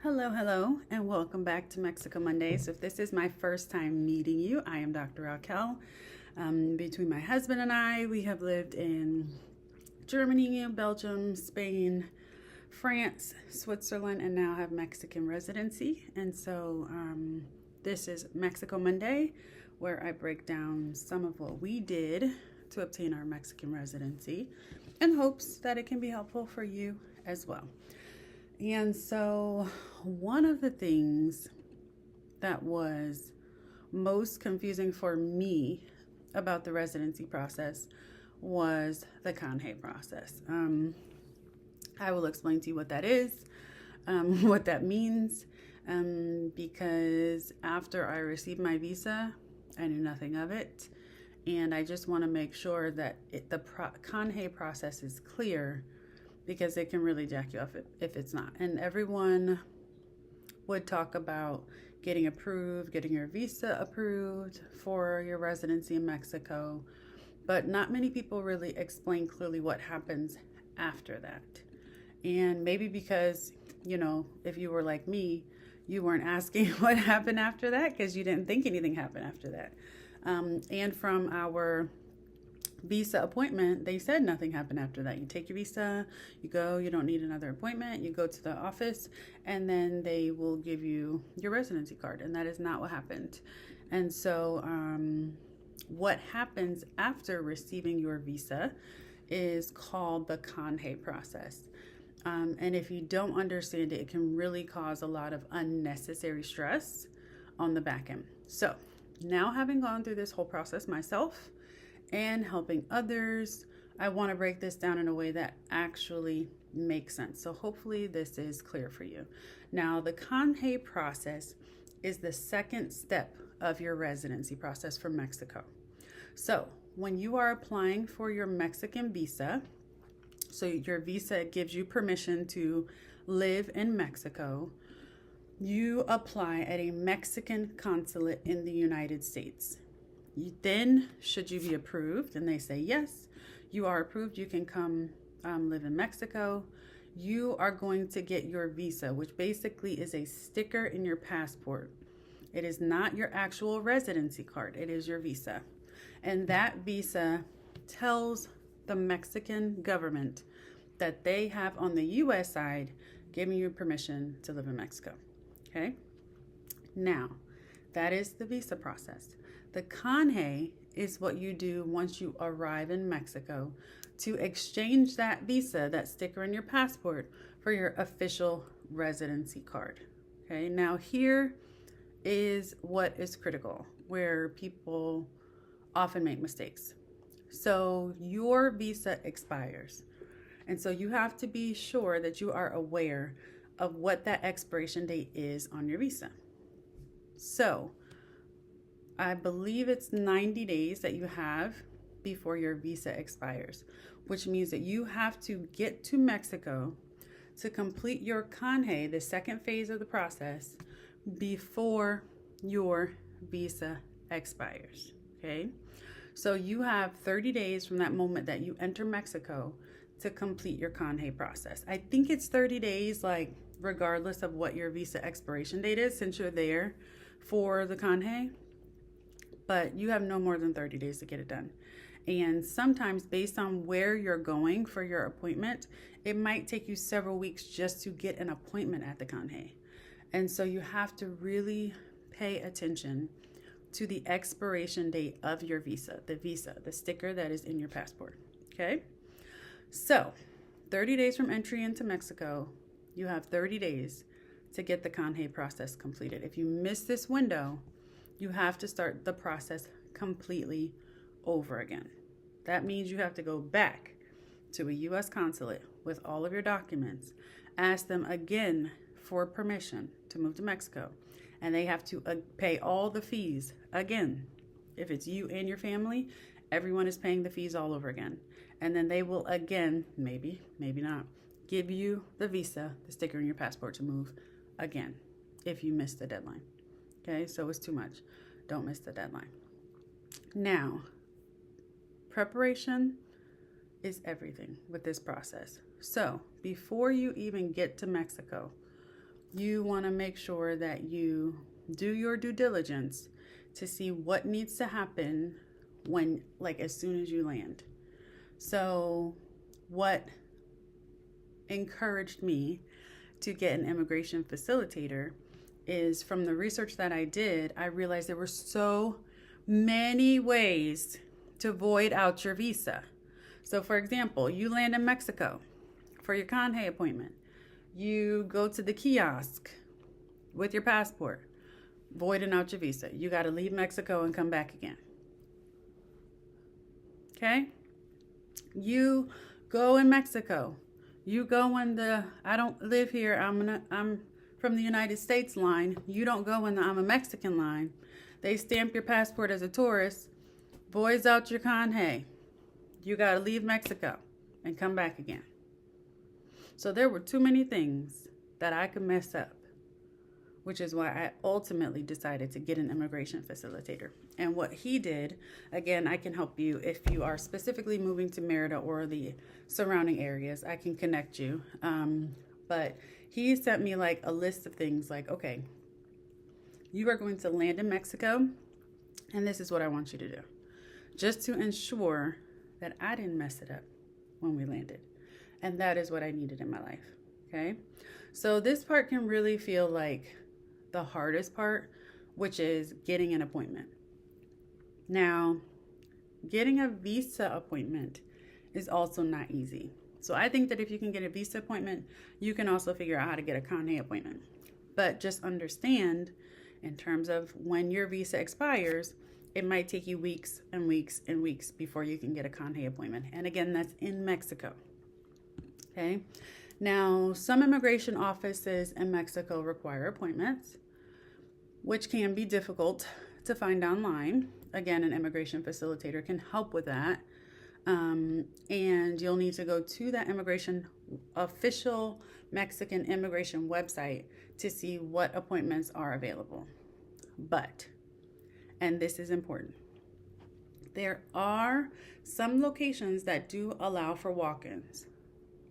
Hello, and welcome back to Mexico Mondays. If this is my first time meeting you, I am Dr. Raquel. Between my husband and I, we have lived in Germany, Belgium, Spain, France, Switzerland, and now have Mexican residency. And so this is Mexico Monday, where I break down some of what we did to obtain our Mexican residency in hopes that it can be helpful for you as well. And so one of the things that was most confusing for me about the residency process was the Canje process. I will explain to you what that is, what that means, because after I received my visa, I knew nothing of it. And I just want to make sure that the Canje process is clear, because it can really jack you up if it's not. And everyone would talk about getting approved, getting your visa approved for your residency in Mexico, but not many people really explain clearly what happens after that. And maybe because, if you were like me, you weren't asking what happened after that because you didn't think anything happened after that. And from our visa appointment, they said nothing happened after that. You take your visa, you go, you don't need another appointment, you go to the office, and then they will give you your residency card. And that is not what happened. And so what happens after receiving your visa is called the Canje process. And if you don't understand it, it can really cause a lot of unnecessary stress on the back end. So now, having gone through this whole process myself and helping others, I want to break this down in a way that actually makes sense. So hopefully this is clear for you. Now, the Canje process is the second step of your residency process for Mexico. So when you are applying for your Mexican visa, so your visa gives you permission to live in Mexico, you apply at a Mexican consulate in the United States. Then, should you be approved, and they say, yes, you are approved, you can come live in Mexico, you are going to get your visa, which basically is a sticker in your passport. It is not your actual residency card, it is your visa. And that visa tells the Mexican government that they have on the U.S. side giving you permission to live in Mexico. Okay? Now, that is the visa process. The Canje is what you do once you arrive in Mexico to exchange that visa, that sticker in your passport, for your official residency card. Okay, now here is what is critical, where people often make mistakes. So your visa expires. And so you have to be sure that you are aware of what that expiration date is on your visa. So I believe it's 90 days that you have before your visa expires, which means that you have to get to Mexico to complete your Canje, the second phase of the process, before your visa expires. Okay? So you have 30 days from that moment that you enter Mexico to complete your Canje process. I think it's 30 days, regardless of what your visa expiration date is, since you're there for the Canje. But you have no more than 30 days to get it done. And sometimes, based on where you're going for your appointment, it might take you several weeks just to get an appointment at the Canje. And so you have to really pay attention to the expiration date of your visa, the sticker that is in your passport. Okay? So 30 days from entry into Mexico, you have 30 days to get the Canje process completed. If you miss this window, you have to start the process completely over again. That means you have to go back to a U.S. consulate with all of your documents, ask them again for permission to move to Mexico, and they have to pay all the fees again. If it's you and your family, everyone is paying the fees all over again. And then they will again, maybe not, give you the visa, the sticker in your passport to move again if you miss the deadline. Okay, so it's too much. Don't miss the deadline. Now, preparation is everything with this process. So before you even get to Mexico, you want to make sure that you do your due diligence to see what needs to happen when, like, as soon as you land. So what encouraged me to get an immigration facilitator is, from the research that I did, I realized there were so many ways to void out your visa. So for example, you land in Mexico for your Canje appointment. You go to the kiosk with your passport, voiding out your visa. You got to leave Mexico and come back again. Okay? You go in Mexico. You go in the I don't live here, I'm from the United States line. You don't go in the I'm a Mexican line. They stamp your passport as a tourist, voids out your Canje. You got to leave Mexico and come back again. So there were too many things that I could mess up, which is why I ultimately decided to get an immigration facilitator. And what he did, again, I can help you if you are specifically moving to Merida or the surrounding areas. I can connect you. But he sent me like a list of things like, okay, you are going to land in Mexico, and this is what I want you to do, just to ensure that I didn't mess it up when we landed. And that is what I needed in my life. Okay. So this part can really feel like the hardest part, which is getting an appointment. Now, getting a visa appointment is also not easy. So I think that if you can get a visa appointment, you can also figure out how to get a Canje appointment. But just understand, in terms of when your visa expires, it might take you weeks and weeks and weeks before you can get a Canje appointment. And again, that's in Mexico. Okay. Now, some immigration offices in Mexico require appointments, which can be difficult to find online. Again, an immigration facilitator can help with that. And you'll need to go to that official Mexican immigration website to see what appointments are available. But, and this is important, there are some locations that do allow for walk-ins.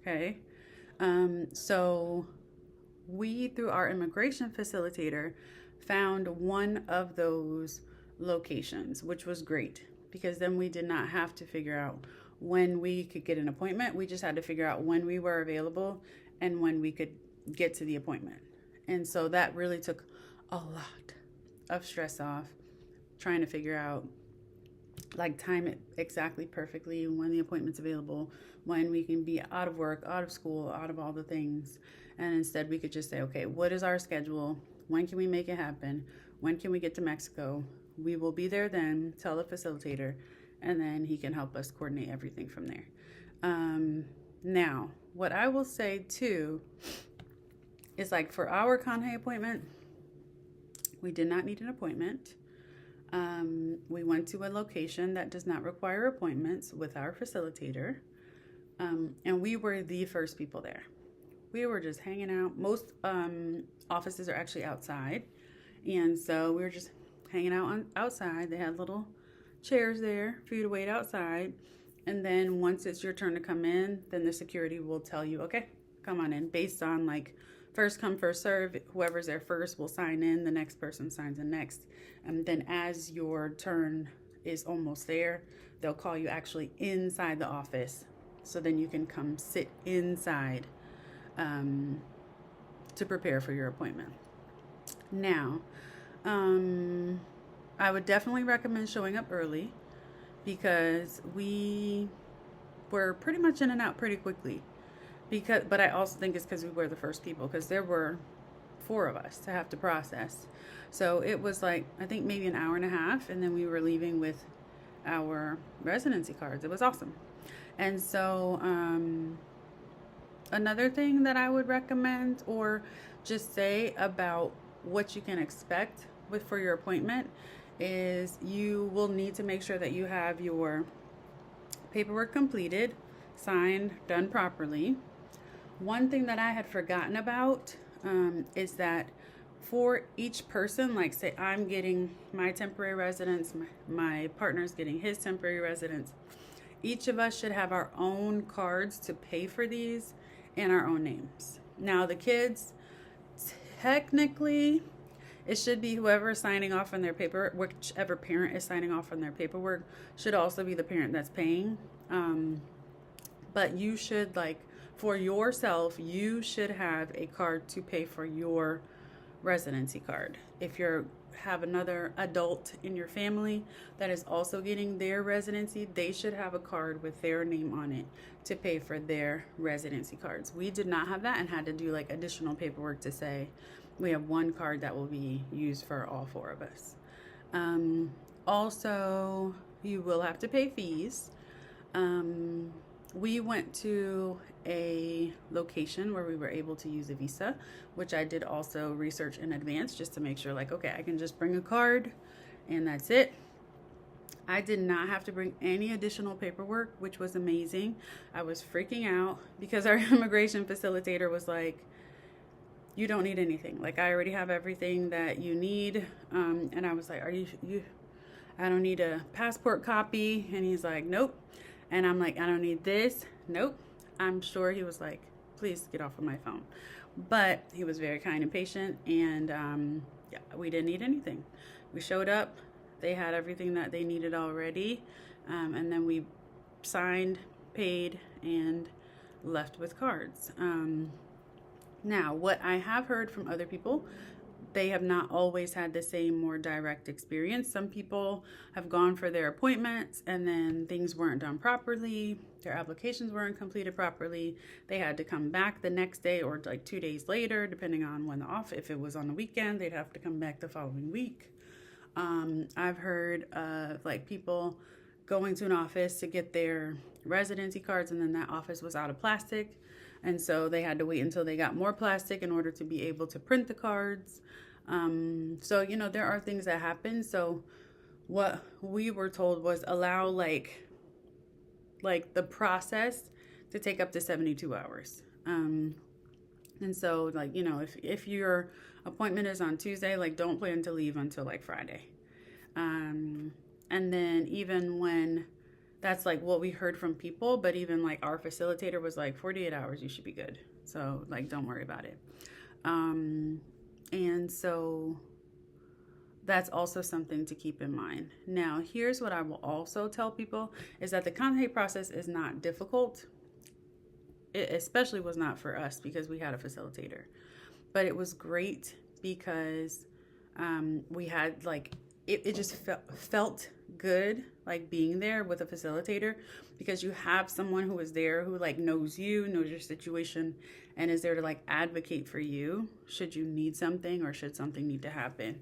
Okay. So we, through our immigration facilitator, found one of those locations, which was great, because then we did not have to figure out when we could get an appointment. We just had to figure out when we were available and when we could get to the appointment. And so that really took a lot of stress off, trying to figure out, like, time it exactly perfectly, when the appointment's available, when we can be out of work, out of school, out of all the things. And instead we could just say, okay, what is our schedule? When can we make it happen? When can we get to Mexico? We will be there then, tell the facilitator, and then he can help us coordinate everything from there. Now, what I will say too is, like, for our Canje appointment, we did not need an appointment. We went to a location that does not require appointments with our facilitator. And we were the first people there. We were just hanging out. Most offices are actually outside. And so we were just hanging out outside. They had little chairs there for you to wait outside. And then once it's your turn to come in, then the security will tell you, okay, come on in, based on, like, first come, first serve. Whoever's there first will sign in. The next person signs in next. And then as your turn is almost there, they'll call you actually inside the office. So then you can come sit inside to prepare for your appointment. Now, I would definitely recommend showing up early, because we were pretty much in and out pretty quickly. But I also think it's because we were the first people, because there were 4 of us to have to process. So it was like, I think maybe an hour and a half, and then we were leaving with our residency cards. It was awesome. And so another thing that I would recommend, or just say about what you can expect for your appointment, is you will need to make sure that you have your paperwork completed, signed, done properly. One thing that I had forgotten about is that for each person, like, say I'm getting my temporary residence, my partner's getting his temporary residence, each of us should have our own cards to pay for these in our own names. Now, the kids, technically, it should be whoever is signing off on their paperwork, whichever parent is signing off on their paperwork, should also be the parent that's paying. But you should, like, for yourself, you should have a card to pay for your residency card. If you have another adult in your family that is also getting their residency, they should have a card with their name on it to pay for their residency cards. We did not have that and had to do like additional paperwork to say we have one card that will be used for all four of us. Also, you will have to pay fees. We went to a location where we were able to use a visa, which I did also research in advance just to make sure, like, okay, I can just bring a card and that's it. I did not have to bring any additional paperwork, which was amazing. I was freaking out because our immigration facilitator was like, you don't need anything. Like, I already have everything that you need. And I was like, I don't need a passport copy. And he's like, nope. And I'm like, I don't need this. Nope. I'm sure he was like, please get off of my phone. But he was very kind and patient. And yeah, we didn't need anything. We showed up. They had everything that they needed already. And then we signed, paid, and left with cards. Now, what I have heard from other people, they have not always had the same more direct experience. Some people have gone for their appointments and then things weren't done properly. Their applications weren't completed properly. They had to come back the next day or like 2 days later, depending on when the off. If it was on the weekend, they'd have to come back the following week. I've heard of like people going to an office to get their residency cards and then that office was out of plastic. And so they had to wait until they got more plastic in order to be able to print the cards. So, you know, there are things that happen. So what we were told was allow like the process to take up to 72 hours. And so, like, you know, if your appointment is on Tuesday, like, don't plan to leave until like Friday. And then even when that's like what we heard from people, but even like our facilitator was like 48 hours, you should be good. So like, don't worry about it. And so that's also something to keep in mind. Now, here's what I will also tell people is that the Canje process is not difficult. It especially was not for us because we had a facilitator, but it was great because we had like, it just felt good, like being there with a facilitator, because you have someone who is there who like knows you, knows your situation, and is there to like advocate for you should you need something or should something need to happen.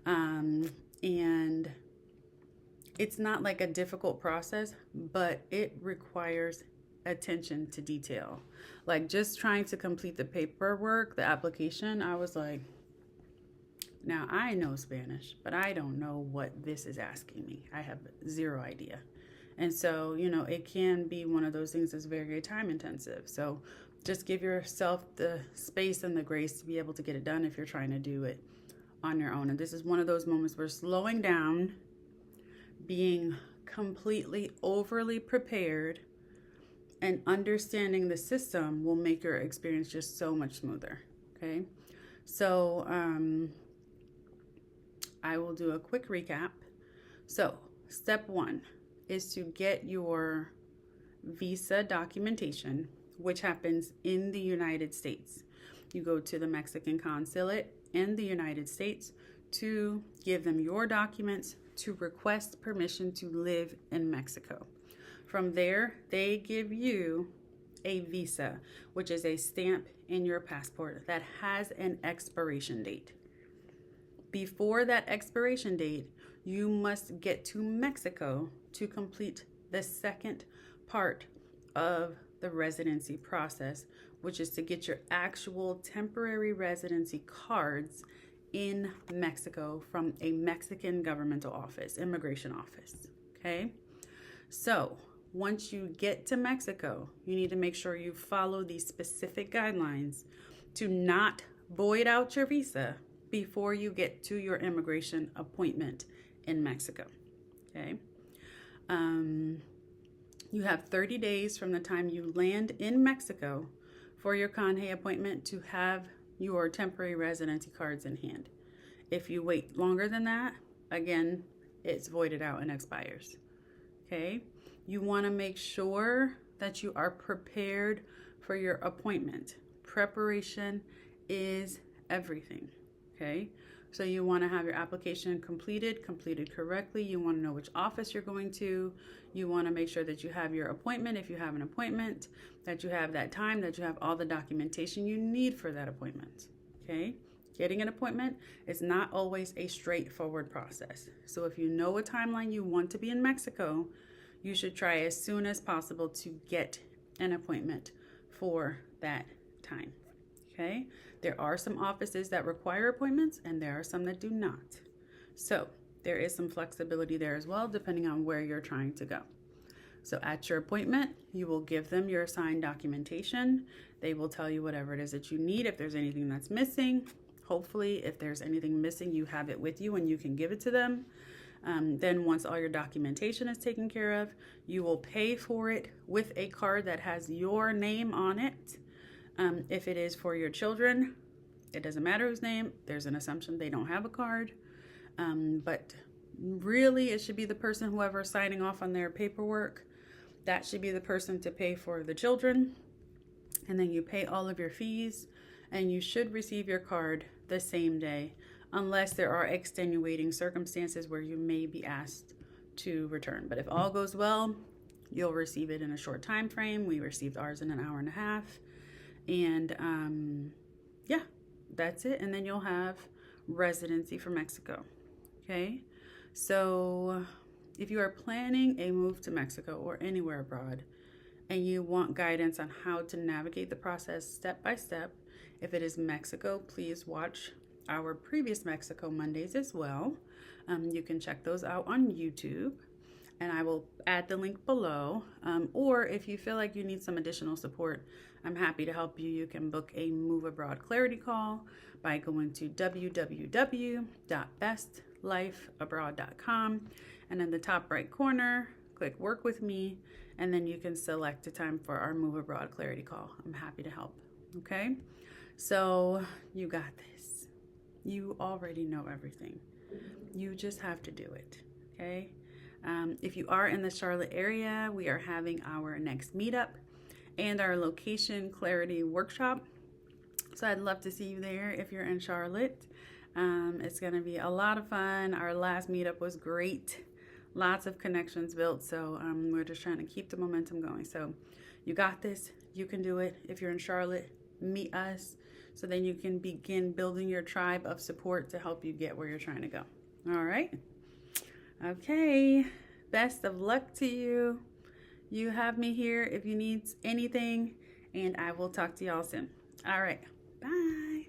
And it's not like a difficult process, but it requires attention to detail. Like just trying to complete the paperwork, the application, I was like, now I know Spanish, but I don't know what this is asking me. I have zero idea. And so, you know, it can be one of those things that's very, very time intensive. So just give yourself the space and the grace to be able to get it done if you're trying to do it on your own. And this is one of those moments where slowing down, being completely overly prepared, and understanding the system will make your experience just so much smoother. Okay. So, I will do a quick recap. So, step 1 is to get your visa documentation, which happens in the United States. You go to the Mexican consulate in the United States to give them your documents to request permission to live in Mexico. From there, they give you a visa, which is a stamp in your passport that has an expiration date. Before that expiration date, you must get to Mexico to complete the second part of the residency process, which is to get your actual temporary residency cards in Mexico from a Mexican governmental office, immigration office. Okay? So, once you get to Mexico, you need to make sure you follow these specific guidelines to not void out your visa before you get to your immigration appointment in Mexico. Okay. You have 30 days from the time you land in Mexico for your Canje appointment to have your temporary residency cards in hand. If you wait longer than that, again, it's voided out and expires. Okay? You want to make sure that you are prepared for your appointment. Preparation is everything. Okay? So you want to have your application completed correctly. You want to know which office you're going to. You want to make sure that you have your appointment if you have an appointment, that you have that time, that you have all the documentation you need for that appointment. Okay? Getting an appointment is not always a straightforward process. So if you know a timeline you want to be in Mexico, you should try as soon as possible to get an appointment for that time. Okay? There are some offices that require appointments and there are some that do not. So there is some flexibility there as well, depending on where you're trying to go. So at your appointment, you will give them your assigned documentation. They will tell you whatever it is that you need. If there's anything that's missing, hopefully if there's anything missing, you have it with you and you can give it to them. Then once all your documentation is taken care of, you will pay for it with a card that has your name on it. If it is for your children, it doesn't matter whose name. There's an assumption they don't have a card. But really, it should be the person, whoever's signing off on their paperwork, that should be the person to pay for the children. And then you pay all of your fees, and you should receive your card the same day, unless there are extenuating circumstances where you may be asked to return. But if all goes well, you'll receive it in a short time frame. We received ours in an hour and a half. And yeah, that's it. And then you'll have residency for Mexico. Okay. So if you are planning a move to Mexico or anywhere abroad and you want guidance on how to navigate the process step by step, if it is Mexico, please watch our previous Mexico Mondays as well. You can check those out on YouTube, and I will add the link below. Or if you feel like you need some additional support, I'm happy to help you. You can book a Move Abroad Clarity Call by going to www.bestlifeabroad.com, and in the top right corner, click Work With Me, and then you can select a time for our Move Abroad Clarity Call. I'm happy to help. Okay? So you got this. You already know everything. You just have to do it. Okay? If you are in the Charlotte area, we are having our next meetup and our location clarity workshop. So I'd love to see you there if you're in Charlotte. It's going to be a lot of fun. Our last meetup was great. Lots of connections built. So we're just trying to keep the momentum going. So you got this. You can do it. If you're in Charlotte, meet us so then you can begin building your tribe of support to help you get where you're trying to go. All right. Okay. Best of luck to you. You have me here if you need anything, and I will talk to y'all soon. All right. Bye.